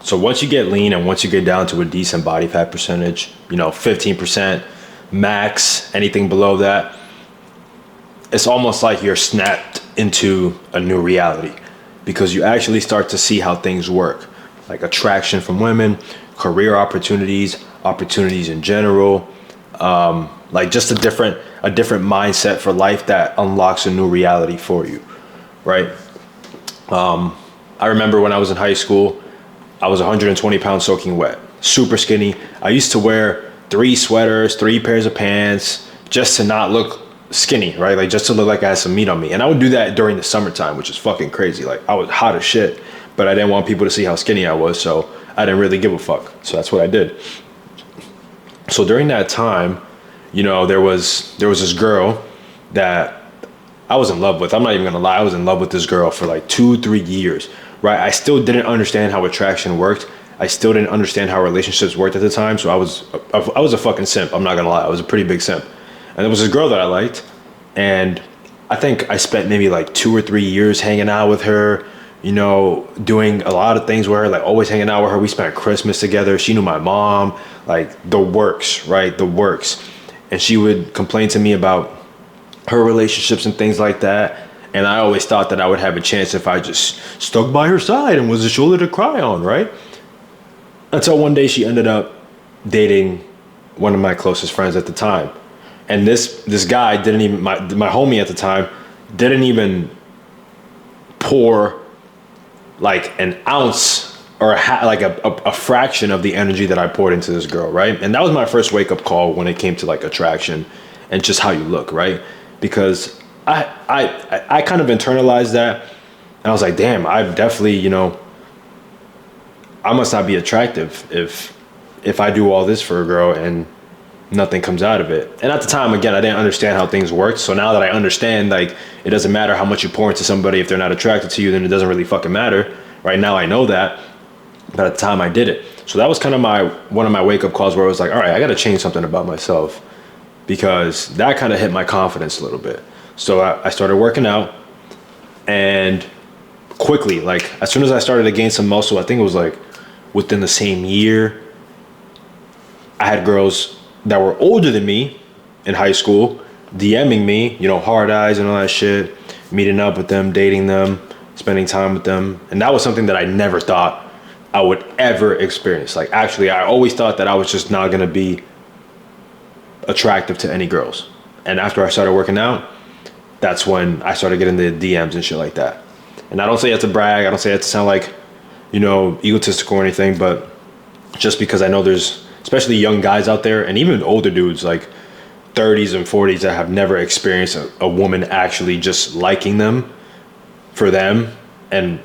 So once you get lean and once you get down to a decent body fat percentage, 15% max, anything below that, it's almost like you're snapped into a new reality because you actually start to see how things work, like attraction from women, career opportunities in general, like just a different mindset for life that unlocks a new reality for you, right? I remember when I was in high school, I was 120 pounds soaking wet, super skinny. I used to wear 3 sweaters, 3 pairs of pants, just to not look skinny, right? Like just to look like I had some meat on me. And I would do that during the summertime, which is fucking crazy. Like I was hot as shit, but I didn't want people to see how skinny I was, so I didn't really give a fuck. So that's what I did. So during that time, there was this girl that I was in love with. I'm not even gonna lie, I was in love with this girl for like 2-3 years, right? I still didn't understand how attraction worked. I still didn't understand how relationships worked at the time. So I was a fucking simp. I'm not gonna lie, I was a pretty big simp. And there was this girl that I liked, and I think I spent maybe like 2 or 3 years hanging out with her, doing a lot of things with her, like always hanging out with her. We spent Christmas together. She knew my mom, like the works, right? The works. And she would complain to me about her relationships and things like that. And I always thought that I would have a chance if I just stuck by her side and was a shoulder to cry on, right? Until one day she ended up dating one of my closest friends at the time. And this guy didn't even, my homie at the time, didn't even pour like an ounce or a fraction of the energy that I poured into this girl, right? And that was my first wake up call when it came to like attraction and just how you look, right? Because I kind of internalized that, and I was like, damn, I definitely, I must not be attractive if I do all this for a girl and nothing comes out of it. And at the time, again, I didn't understand how things worked. So now that I understand, like, it doesn't matter how much you pour into somebody. If they're not attracted to you, then it doesn't really fucking matter. Right now I know that, but at the time I did it. So that was kind of one of my wake up calls where I was like, all right, I got to change something about myself, because that kind of hit my confidence a little bit. So I started working out, and quickly, like as soon as I started to gain some muscle, I think it was like within the same year, I had girls that were older than me in high school DMing me, hard eyes and all that shit, meeting up with them, dating them, spending time with them. And that was something that I never thought I would ever experience. Like, actually, I always thought that I was just not going to be attractive to any girls. And after I started working out, that's when I started getting the DMs and shit like that. And I don't say that to brag. I don't say that to sound like, egotistical or anything, but just because I know there's, especially young guys out there, and even older dudes, like 30s and 40s, that have never experienced a woman actually just liking them for them and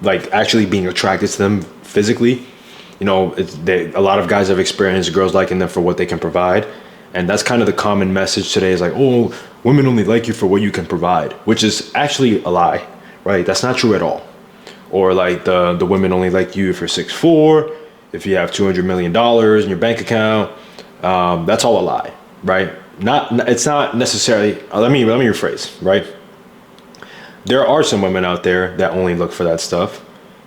like actually being attracted to them physically. A lot of guys have experienced girls liking them for what they can provide. And that's kind of the common message today, is like, oh, women only like you for what you can provide, which is actually a lie, right? That's not true at all. Or like the women only like you if you're 6'4", if you have $200 million in your bank account. That's all a lie, right? It's not necessarily, let me rephrase, right? There are some women out there that only look for that stuff,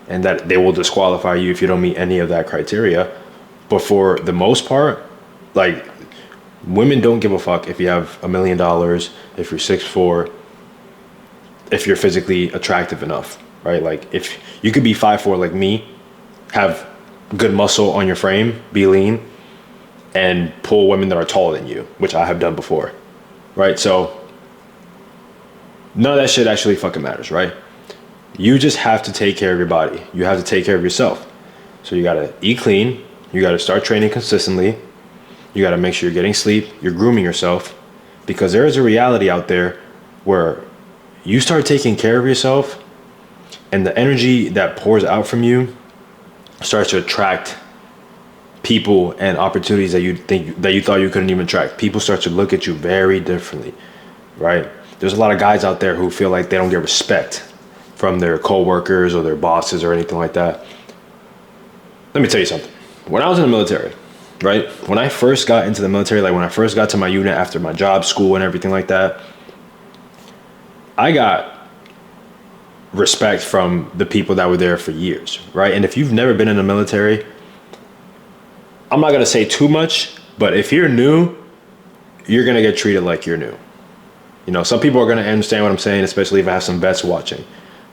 and that they will disqualify you if you don't meet any of that criteria. But for the most part, like, women don't give a fuck if you have $1 million, if you're 6'4", if you're physically attractive enough, right? Like, if you could be 5'4" like me, have good muscle on your frame, be lean, and pull women that are taller than you, which I have done before, right? So none of that shit actually fucking matters, right? You just have to take care of your body. You have to take care of yourself. So you gotta eat clean. You gotta start training consistently. You gotta make sure you're getting sleep. You're grooming yourself, because there is a reality out there where you start taking care of yourself, and the energy that pours out from you starts to attract people and opportunities that you thought you couldn't even attract. People start to look at you very differently, right? There's a lot of guys out there who feel like they don't get respect from their coworkers or their bosses or anything like that. Let me tell you something. When I was in the military, right? When I first got into the military, like when I first got to my unit after my job, school, and everything like that, I got respect from the people that were there for years, right? And if you've never been in the military, I'm not gonna say too much, but if you're new, you're gonna get treated like you're new. You know, some people are gonna understand what I'm saying, especially if I have some vets watching.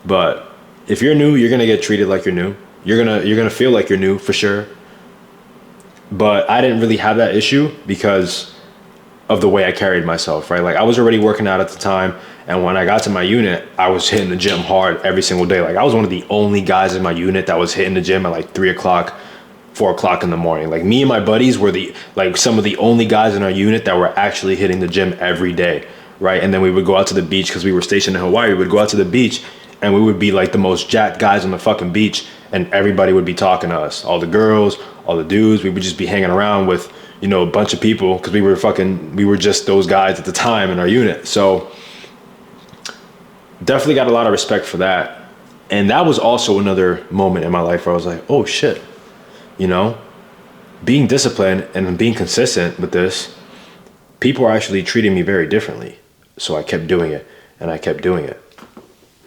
But if you're new, you're gonna get treated like you're new. You're gonna feel like you're new for sure. But I didn't really have that issue because of the way I carried myself, right? Like I was already working out at the time, and when I got to my unit, I was hitting the gym hard every single day. Like I was one of the only guys in my unit that was hitting the gym at like 3 o'clock, 4 o'clock in the morning. Like me and my buddies were some of the only guys in our unit that were actually hitting the gym every day, right? And then we would go out to the beach because we were stationed in Hawaii. We would go out to the beach and we would be like the most jacked guys on the fucking beach, and everybody would be talking to us. All the girls, all the dudes, we would just be hanging around with, you know, a bunch of people because we were just those guys at the time in our unit. So definitely got a lot of respect for that. And that was also another moment in my life where I was like, oh shit, you know, being disciplined and being consistent with this, people are actually treating me very differently. So I kept doing it and I kept doing it,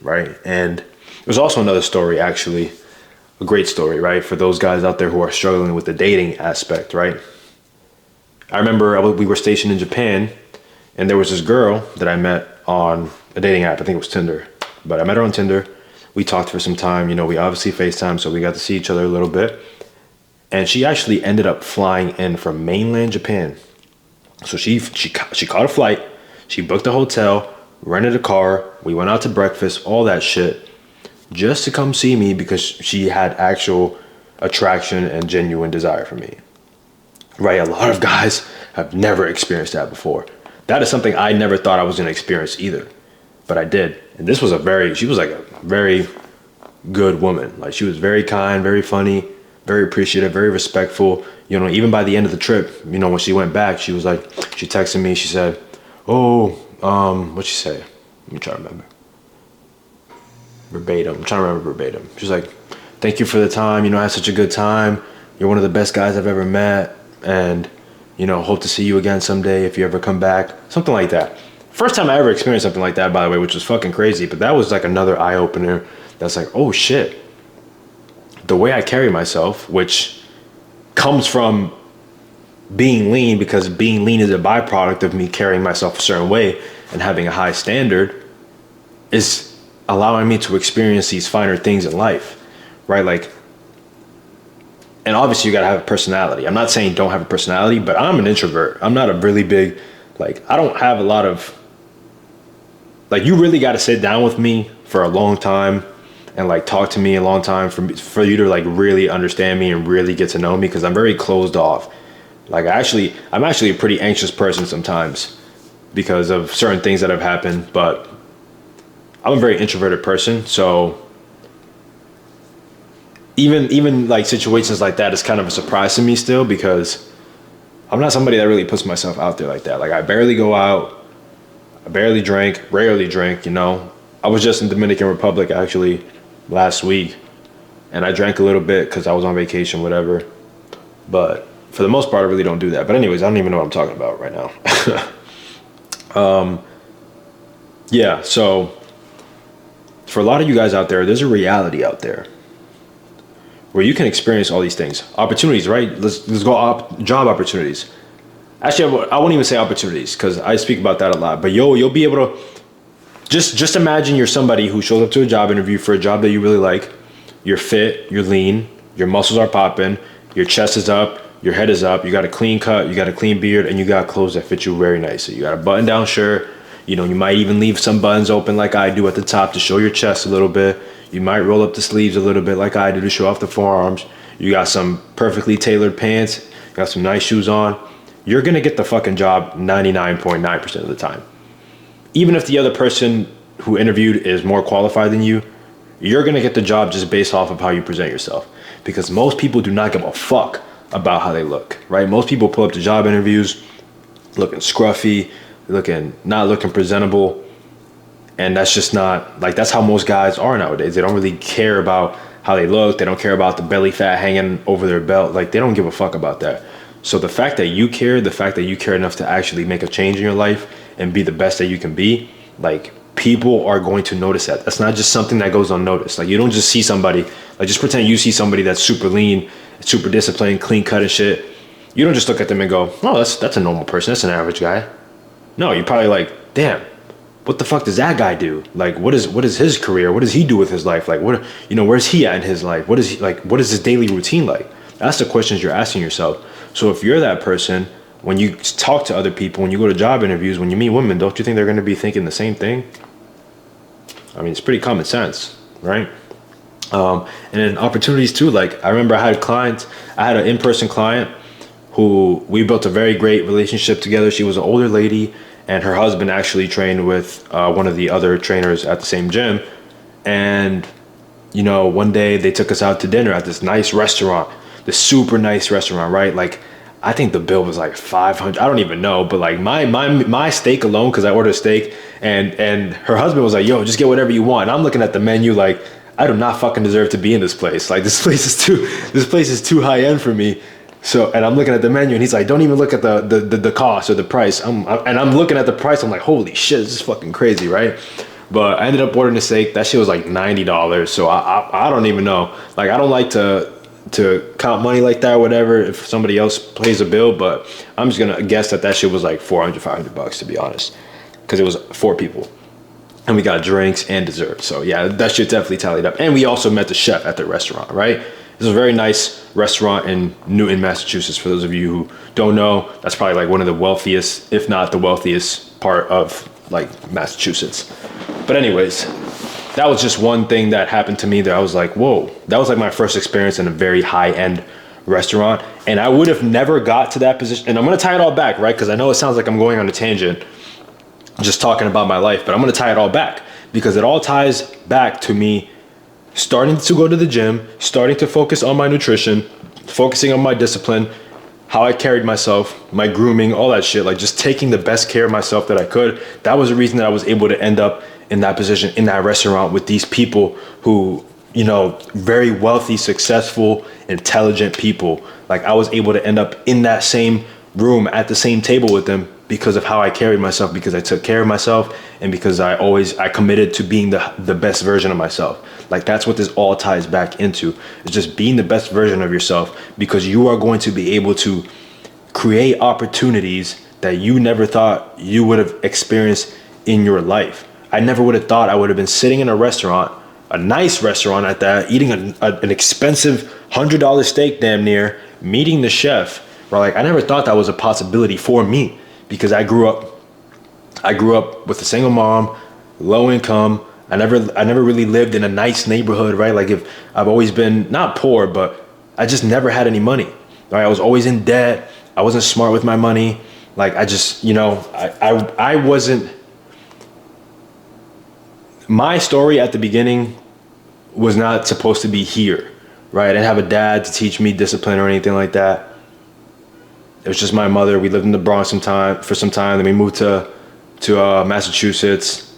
right? And there's also another story, actually, a great story, right? For those guys out there who are struggling with the dating aspect, right? I remember we were stationed in Japan, and there was this girl that I met on a dating app. I think it was Tinder, but I met her on Tinder. We talked for some time. You know, we obviously FaceTime, so we got to see each other a little bit. And she actually ended up flying in from mainland Japan. So she caught a flight, she booked a hotel, rented a car, we went out to breakfast, all that shit, just to come see me because she had actual attraction and genuine desire for me. Right? A lot of guys have never experienced that before. That is something I never thought I was going to experience either, but I did. And this was she was like a very good woman. Like she was very kind, very funny, very appreciative, very respectful. You know, even by the end of the trip, you know, when she went back, she was like, she texted me, she said, oh, what'd she say? Let me try to remember. Verbatim. I'm trying to remember verbatim. She's like, thank you for the time. You know, I had such a good time. You're one of the best guys I've ever met. And, you know, hope to see you again someday if you ever come back. Something like that. First time I ever experienced something like that, by the way, which was fucking crazy. But that was like another eye opener. That's like, oh shit. The way I carry myself, which comes from being lean, because being lean is a byproduct of me carrying myself a certain way and having a high standard, is allowing me to experience these finer things in life, right? Like, and obviously you gotta have a personality. I'm not saying don't have a personality, but I'm an introvert. I'm not a really big, like, I don't have a lot of, like, you really gotta sit down with me for a long time and like talk to me a long time for you to like really understand me and really get to know me, because I'm very closed off. Like I'm actually a pretty anxious person sometimes because of certain things that have happened, but I'm a very introverted person. So even like situations like that is kind of a surprise to me still, because I'm not somebody that really puts myself out there like that. Like I barely go out, I barely drink, rarely drink, you know. I was just in Dominican Republic actually last week, and I drank a little bit because I was on vacation, whatever. But for the most part, I really don't do that. But anyways, I don't even know what I'm talking about right now. Yeah, so for a lot of you guys out there, there's a reality out there where you can experience all these things. Opportunities, right? Let's go job opportunities. Actually, I won't even say opportunities because I speak about that a lot. But you'll be able to just imagine you're somebody who shows up to a job interview for a job that you really like. You're fit, you're lean, your muscles are popping, your chest is up, your head is up, you got a clean cut, you got a clean beard, and you got clothes that fit you very nicely. You got a button-down shirt. You know, you might even leave some buttons open like I do at the top to show your chest a little bit. You might roll up the sleeves a little bit like I do to show off the forearms. You got some perfectly tailored pants, you got some nice shoes on. You're gonna get the fucking job 99.9% of the time. Even if the other person who interviewed is more qualified than you, you're gonna get the job just based off of how you present yourself. Because most people do not give a fuck about how they look, right? Most people pull up to job interviews looking scruffy, not looking presentable. And that's just not, like, that's how most guys are nowadays. They don't really care about how they look. They don't care about the belly fat hanging over their belt. Like, they don't give a fuck about that. So the fact that you care enough to actually make a change in your life and be the best that you can be, like, people are going to notice that. That's not just something that goes unnoticed. Like, you don't just see somebody, like, just pretend you see somebody that's super lean, super disciplined, clean cut and shit. You don't just look at them and go, oh, that's a normal person. That's an average guy. No, you're probably like, damn, what the fuck does that guy do? Like, what is his career? What does he do with his life? Like, what, where's he at in his life? What is his daily routine like? That's the questions you're asking yourself. So if you're that person, when you talk to other people, when you go to job interviews, when you meet women, don't you think they're going to be thinking the same thing? I mean, it's pretty common sense, right? And then opportunities too. Like, I remember I had an in-person client who we built a very great relationship together. She was an older lady, and her husband actually trained with one of the other trainers at the same gym. And, one day they took us out to dinner at this nice restaurant, this super nice restaurant, right? Like, I think the bill was like $500. I don't even know, but like my steak alone, because I ordered steak, and her husband was like, yo, just get whatever you want. And I'm looking at the menu like, I do not fucking deserve to be in this place. Like, this place is too high end for me. So, and I'm looking at the menu, and he's like, don't even look at the cost or the price. I'm looking at the price. I'm like, holy shit, this is fucking crazy, right? But I ended up ordering a steak. That shit was like $90. So I don't even know. Like, I don't like to count money like that or whatever if somebody else pays a bill, but I'm just gonna guess that shit was like $400-500, to be honest, because it was 4 people, and we got drinks and dessert. So yeah, that shit definitely tallied up. And we also met the chef at the restaurant, right? This is a very nice restaurant in Newton, Massachusetts. For those of you who don't know, that's probably like one of the wealthiest, if not the wealthiest part of like Massachusetts. But anyways, that was just one thing that happened to me that I was like, whoa, that was like my first experience in a very high-end restaurant. And I would have never got to that position. And I'm going to tie it all back, right? Because I know it sounds like I'm going on a tangent just talking about my life, but I'm going to tie it all back because it all ties back to me starting to go to the gym, starting to focus on my nutrition, focusing on my discipline, how I carried myself, my grooming, all that shit, like just taking the best care of myself that I could. That was the reason that I was able to end up in that position, in that restaurant with these people who, very wealthy, successful, intelligent people. Like, I was able to end up in that same room at the same table with them because of how I carried myself, because I took care of myself, and because I committed to being the best version of myself. Like, that's what this all ties back into. It's just being the best version of yourself, because you are going to be able to create opportunities that you never thought you would have experienced in your life. I never would have thought I would have been sitting in a restaurant, a nice restaurant at that, eating an expensive $100 steak damn near, meeting the chef. Where like, I never thought that was a possibility for me, because I grew up with a single mom, low income. I never really lived in a nice neighborhood, right? Like, if I've always been not poor, but I just never had any money. Right? I was always in debt. I wasn't smart with my money. Like, I just, I wasn't. My story at the beginning was not supposed to be here, right? I didn't have a dad to teach me discipline or anything like that. It was just my mother. We lived in the Bronx for some time. Then we moved to Massachusetts.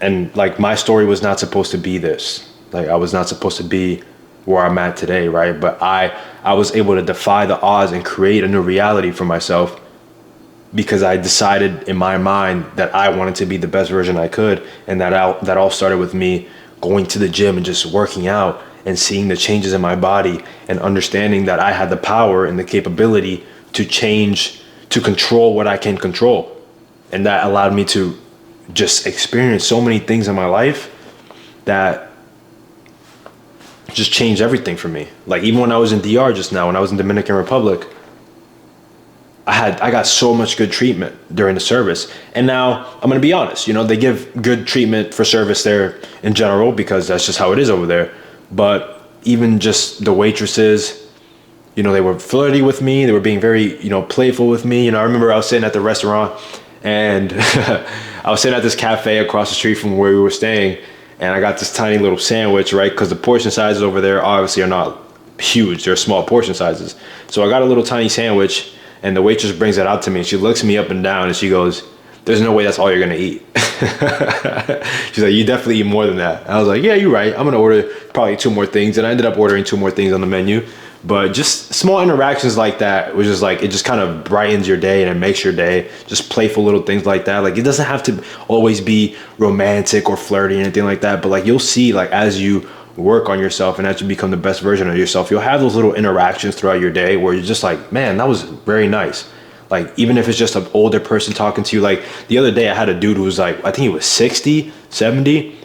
And like, my story was not supposed to be this. Like, I was not supposed to be where I'm at today, right? But I was able to defy the odds and create a new reality for myself, because I decided in my mind that I wanted to be the best version I could. And that all started with me going to the gym and just working out and seeing the changes in my body and understanding that I had the power and the capability to change, to control what I can control. And that allowed me to just experience so many things in my life that just changed everything for me. Like, even when I was in DR just now, when I was in Dominican Republic, I got so much good treatment during the service. And now I'm going to be honest, they give good treatment for service there in general, because that's just how it is over there. But even just the waitresses, they were flirty with me. They were being very, playful with me. I remember I was sitting at the restaurant, and I was sitting at this cafe across the street from where we were staying, and I got this tiny little sandwich, right? Because the portion sizes over there obviously are not huge. They're small portion sizes. So I got a little tiny sandwich, and the waitress brings it out to me. She looks me up and down, and she goes, "There's no way that's all you're gonna eat." She's like, "You definitely eat more than that." And I was like, "Yeah, you're right. I'm gonna order probably 2 more things." And I ended up ordering 2 more things on the menu. But just small interactions like that, which is like, it just kind of brightens your day and it makes your day. Just playful little things like that. Like, it doesn't have to always be romantic or flirty or anything like that. But like, you'll see, like, as you work on yourself and as you become the best version of yourself, you'll have those little interactions throughout your day where you're just like, man, that was very nice. Like, even if it's just an older person talking to you. Like, the other day I had a dude who was like, I think he was 60, 70.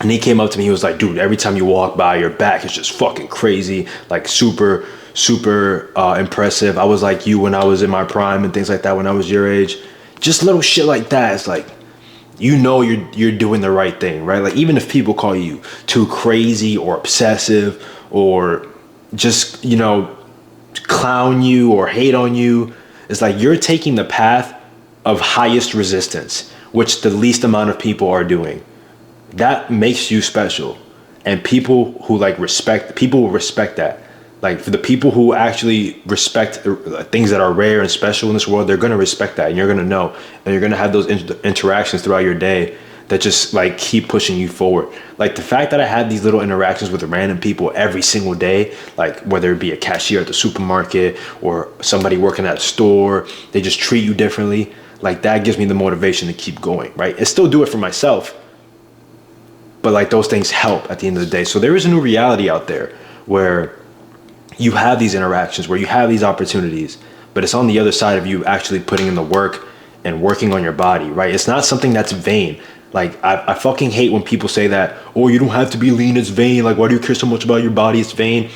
And he came up to me, he was like, dude, every time you walk by, your back is just fucking crazy. Like, super, super impressive. I was like you when I was in my prime and things like that when I was your age. Just little shit like that. It's like, you know, you're doing the right thing, right? Like, even if people call you too crazy or obsessive or just, you know, clown you or hate on you, it's like you're taking the path of highest resistance, which the least amount of people are doing. That makes you special. And people who like people will respect that. Like, for the people who actually respect things that are rare and special in this world, they're going to respect that, and you're going to know, and you're going to have those interactions throughout your day that just like keep pushing you forward. Like, the fact that I had these little interactions with random people every single day, like whether it be a cashier at the supermarket or somebody working at a store, they just treat you differently. Like, that gives me the motivation to keep going, right? And still do it for myself. But like, those things help at the end of the day. So there is a new reality out there where you have these interactions, where you have these opportunities, but it's on the other side of you actually putting in the work and working on your body, right? It's not something that's vain. Like, I fucking hate when people say that, oh, you don't have to be lean, it's vain. Like, why do you care so much about your body? It's vain.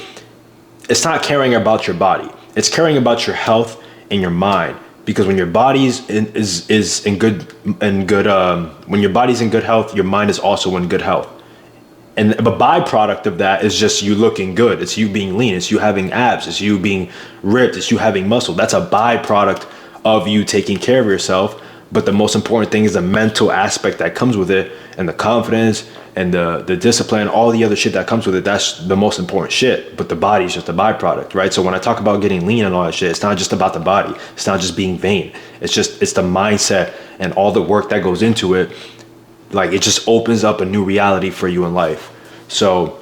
It's not caring about your body. It's caring about your health and your mind. Because when your body's is in good when your body's in good health, your mind is also in good health. And the byproduct of that is just you looking good. It's you being lean. It's you having abs. It's you being ripped. It's you having muscle. That's a byproduct of you taking care of yourself. But the most important thing is the mental aspect that comes with it, and the confidence and the discipline, all the other shit that comes with it. That's the most important shit. But the body is just a byproduct, right? So when I talk about getting lean and all that shit, it's not just about the body. It's not just being vain. It's the mindset and all the work that goes into it. Like, it just opens up a new reality for you in life. So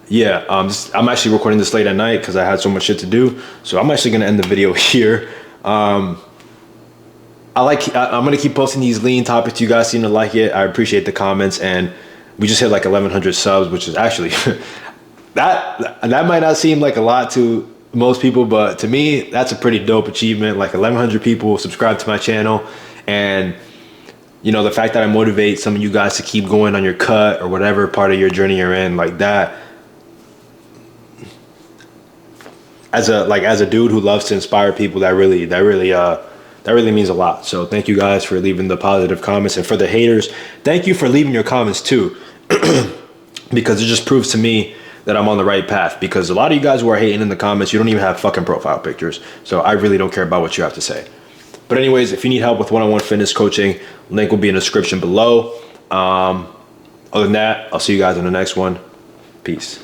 yeah, I'm actually recording this late at night because I had so much shit to do. So I'm actually gonna end the video here. I'm gonna keep posting these lean topics. You guys seem to like it. I appreciate the comments, and we just hit like 1,100 subs, which is actually that might not seem like a lot to most people, but to me, that's a pretty dope achievement. Like, 1,100 people subscribe to my channel, and you know, the fact that I motivate some of you guys to keep going on your cut or whatever part of your journey you're in, like that. As a dude who loves to inspire people, that really means a lot. So thank you guys for leaving the positive comments, and for the haters, thank you for leaving your comments too, because it just proves to me that I'm on the right path. Because a lot of you guys who are hating in the comments, you don't even have fucking profile pictures. So I really don't care about what you have to say. But anyways, if you need help with one-on-one fitness coaching, link will be in the description below. Other than that, I'll see you guys in the next one. Peace.